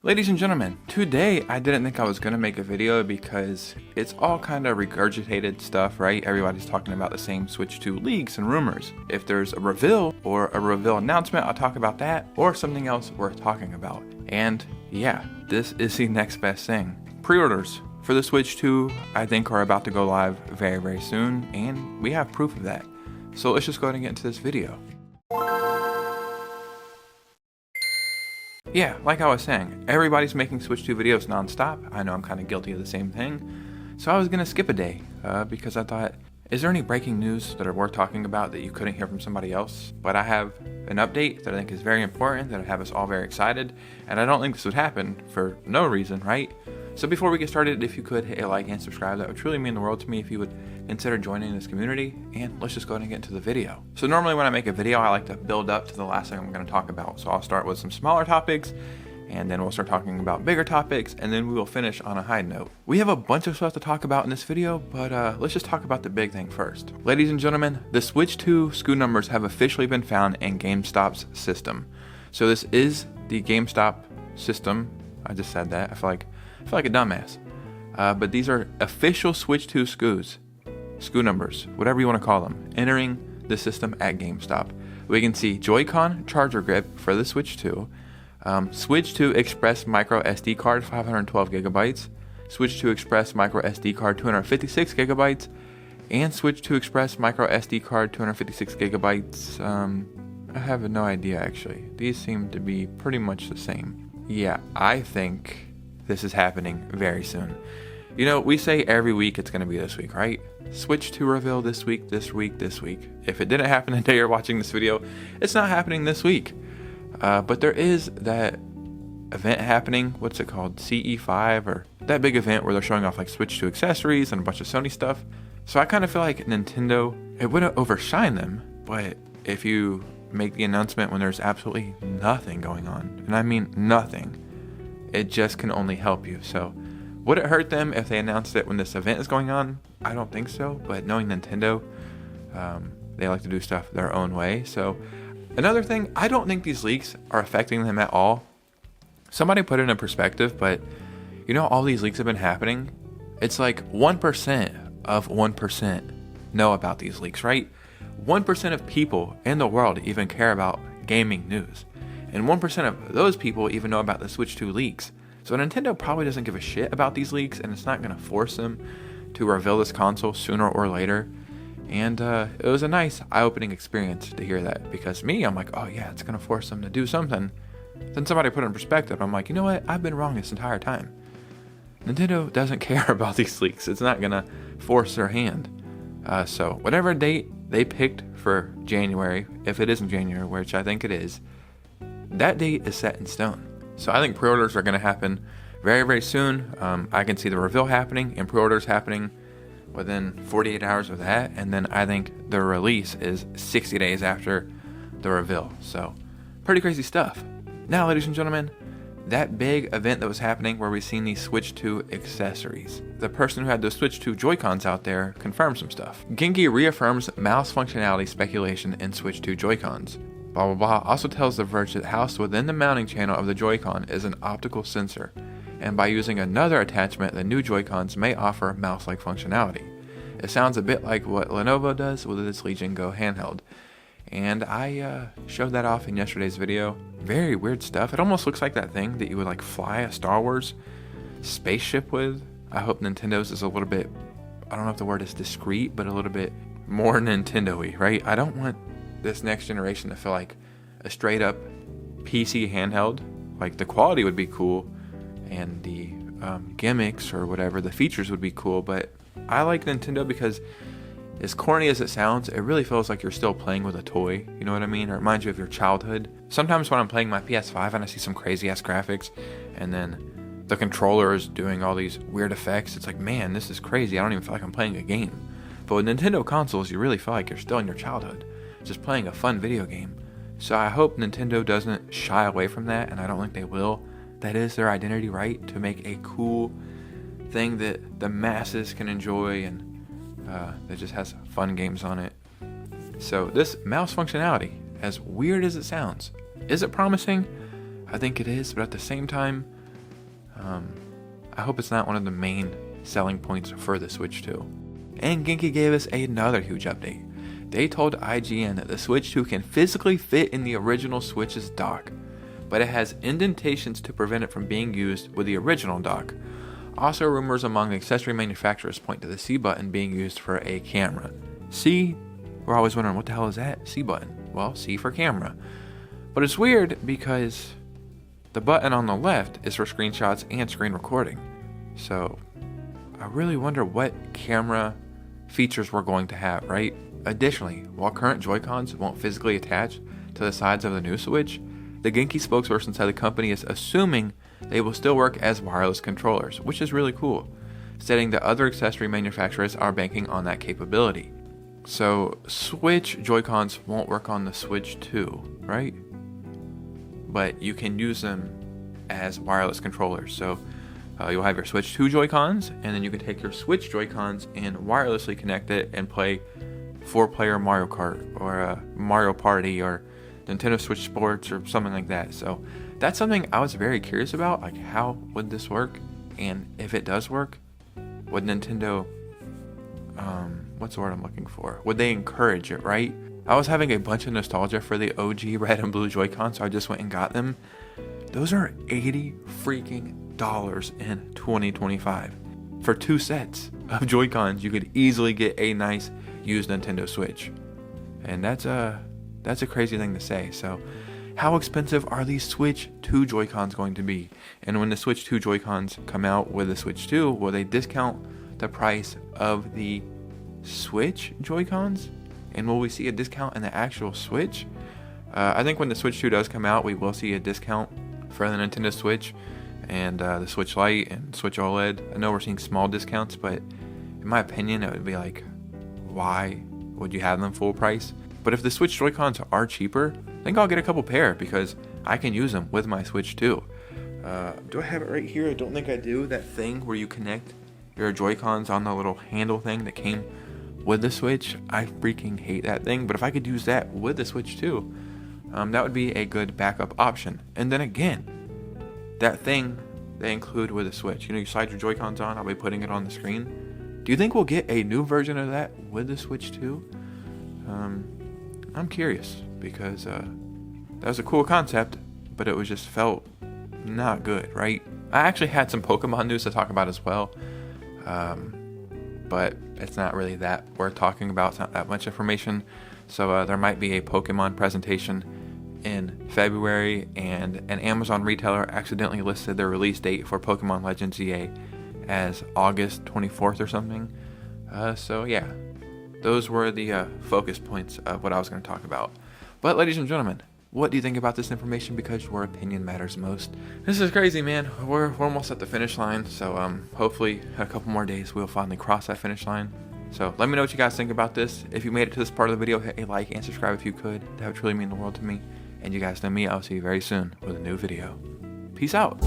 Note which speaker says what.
Speaker 1: Ladies and gentlemen, today I didn't think I was going to make a video because it's all kind of regurgitated stuff, right? Everybody's talking about the same Switch 2 leaks and rumors. If there's a reveal or a reveal announcement, I'll talk about that or something else worth talking about. And yeah, this is the next best thing. Pre-orders for the Switch 2 I think are about to go live very soon, and we have proof of that. So let's just go ahead and get into this video. Yeah, like I was saying, everybody's making Switch 2 videos non-stop. I know I'm kind of guilty of the same thing. So I was going to skip a day because I thought, is there any breaking news that are worth talking about that you couldn't hear from somebody else? But I have an update that I think is very important, that would have us all very excited. And I don't think this would happen for no reason, right? So before we get started, if you could hit a like and subscribe, that would truly mean the world to me if you would consider joining this community. And let's just go ahead and get into the video. So normally when I make a video, I like to build up to the last thing I'm going to talk about. So I'll start with some smaller topics, and then we'll start talking about bigger topics, and then we will finish on a high note. We have a bunch of stuff to talk about in this video, but let's just talk about the big thing first. Ladies and gentlemen, the Switch 2 SKU numbers have officially been found in GameStop's system. So this is the GameStop system. I just said that. I feel like a dumbass. But these are official Switch 2 SKU numbers, whatever you want to call them, entering the system at GameStop. We can see Joy-Con charger grip for the Switch 2, Switch 2 Express micro SD card 512 gigabytes, Switch 2 Express micro SD card 256 gigabytes, and Switch 2 Express micro SD card 256 gigabytes. I have no idea actually. These seem to be pretty much the same. Yeah, I think this is happening very soon. You know, we say every week it's going to be this week, right? Switch 2 reveal this week. If it didn't happen the day you're watching this video, it's not happening this week. But there is that event happening. What's it called? CE5, or that big event where they're showing off like Switch 2 accessories and a bunch of Sony stuff. So I kind of feel like Nintendo, it wouldn't overshine them, but if you make the announcement when there's absolutely nothing going on, and I mean nothing, it just can only help you. So would it hurt them if they announced it when this event is going on? I don't think so, but knowing Nintendo, they like to do stuff their own way. So another thing, I don't think these leaks are affecting them at all. Somebody put it in perspective, but you know, all these leaks have been happening. It's like 1% of 1% know about these leaks, right? 1% of people in the world even care about gaming news. And 1% of those people even know about the Switch 2 leaks. So Nintendo probably doesn't give a shit about these leaks, and it's not going to force them to reveal this console sooner or later. And it was a nice eye-opening experience to hear that, because me, I'm like, oh yeah, it's going to force them to do something. Then somebody put it in perspective. I'm like, you know what? I've been wrong this entire time. Nintendo doesn't care about these leaks. It's not going to force their hand. So whatever date they picked for January, if it isn't January, which I think it is, that date is set in stone. So I think pre-orders are going to happen very soon. I can see the reveal happening and pre-orders happening within 48 hours of that, and then I think the release is 60 days after the reveal. So pretty crazy stuff. Now, ladies and gentlemen, that big event that was happening where we've seen these Switch 2 accessories, the person who had those Switch 2 Joy-Cons out there confirmed some stuff. Genki reaffirms mouse functionality speculation in Switch 2 Joy-Cons. Blah blah blah also tells The Verge that housed within the mounting channel of the Joy-Con is an optical sensor, and by using another attachment, the new Joy-Cons may offer mouse-like functionality. It sounds a bit like what Lenovo does with its Legion Go handheld, and I showed that off in yesterday's video. Very weird stuff. It almost looks like that thing that you would like fly a Star Wars spaceship with. I hope Nintendo's is a little bit, I don't know if the word is discreet, but a little bit more Nintendo-y, right? I don't want this next generation to feel like a straight up PC handheld. Like, the quality would be cool and the gimmicks or whatever, the features would be cool, but I like Nintendo because, as corny as it sounds, it really feels like you're still playing with a toy. You know what I mean? Or it reminds you of your childhood. Sometimes when I'm playing my PS5 and I see some crazy ass graphics, and then the controller is doing all these weird effects, it's like, man, this is crazy. I don't even feel like I'm playing a game. But with Nintendo consoles, you really feel like you're still in your childhood, just playing a fun video game. So I hope Nintendo doesn't shy away from that, and I don't think they will. That is their identity, right? To make a cool thing that the masses can enjoy, and that just has fun games on it. So this mouse functionality, as weird as it sounds, is it promising? I think it is, but at the same time, I hope it's not one of the main selling points for the Switch 2. And Genki gave us another huge update. They told IGN that the Switch 2 can physically fit in the original Switch's dock, but it has indentations to prevent it from being used with the original dock. Also, rumors among the accessory manufacturers point to the C button being used for a camera. C? We're always wondering, what the hell is that? C button. Well, C for camera. But it's weird because the button on the left is for screenshots and screen recording. So I really wonder what camera features we're going to have, right? Additionally, while current Joy-Cons won't physically attach to the sides of the new Switch, the Genki spokesperson said the company is assuming they will still work as wireless controllers, which is really cool, stating that other accessory manufacturers are banking on that capability. So Switch Joy-Cons won't work on the Switch 2, right? But you can use them as wireless controllers. So you'll have your Switch 2 Joy-Cons, and then you can take your Switch Joy-Cons and wirelessly connect it and play 4-player Mario Kart or Mario Party or Nintendo Switch Sports or something like that. So that's something I was very curious about, like how would this work? And if it does work, would Nintendo, what's the word I'm looking for? Would they encourage it, right? I was having a bunch of nostalgia for the OG red and blue Joy-Con, so I just went and got them. Those are $80 freaking in 2025. For 2 sets of Joy-Cons, you could easily get a nice used Nintendo Switch. And that's a crazy thing to say. So how expensive are these Switch 2 Joy-Cons going to be? And when the Switch 2 Joy-Cons come out with the Switch 2, will they discount the price of the Switch Joy-Cons? And will we see a discount in the actual Switch? I think when the Switch 2 does come out, we will see a discount for the Nintendo Switch and the Switch Lite and Switch OLED. I know we're seeing small discounts, but in my opinion, it would be like, why would you have them full price? But if the Switch Joy-Cons are cheaper, I think I'll get a couple pair because I can use them with my Switch 2. Do I have it right here? I don't think I do. That thing where you connect your Joy-Cons on the little handle thing that came with the Switch. I freaking hate that thing. But if I could use that with the Switch 2, that would be a good backup option. And then again, that thing they include with the Switch. You know, you slide your Joy-Cons on, I'll be putting it on the screen. Do you think we'll get a new version of that with the Switch 2? I'm curious because that was a cool concept, but it was just felt not good, right? I actually had some Pokemon news to talk about as well, but it's not really that worth talking about. It's not that much information. So there might be a Pokemon presentation in February, and an Amazon retailer accidentally listed their release date for Pokemon Legends EA as August 24th or something. So yeah, those were the focus points of what I was going to talk about. But ladies and gentlemen, what do you think about this information? Because your opinion matters most. This is crazy, man. We're almost at the finish line, so hopefully a couple more days we'll finally cross that finish line. So let me know what you guys think about this. If you made it to this part of the video, hit a like and subscribe if you could. That would truly mean the world to me. And you guys know me, I'll see you very soon with a new video. Peace out.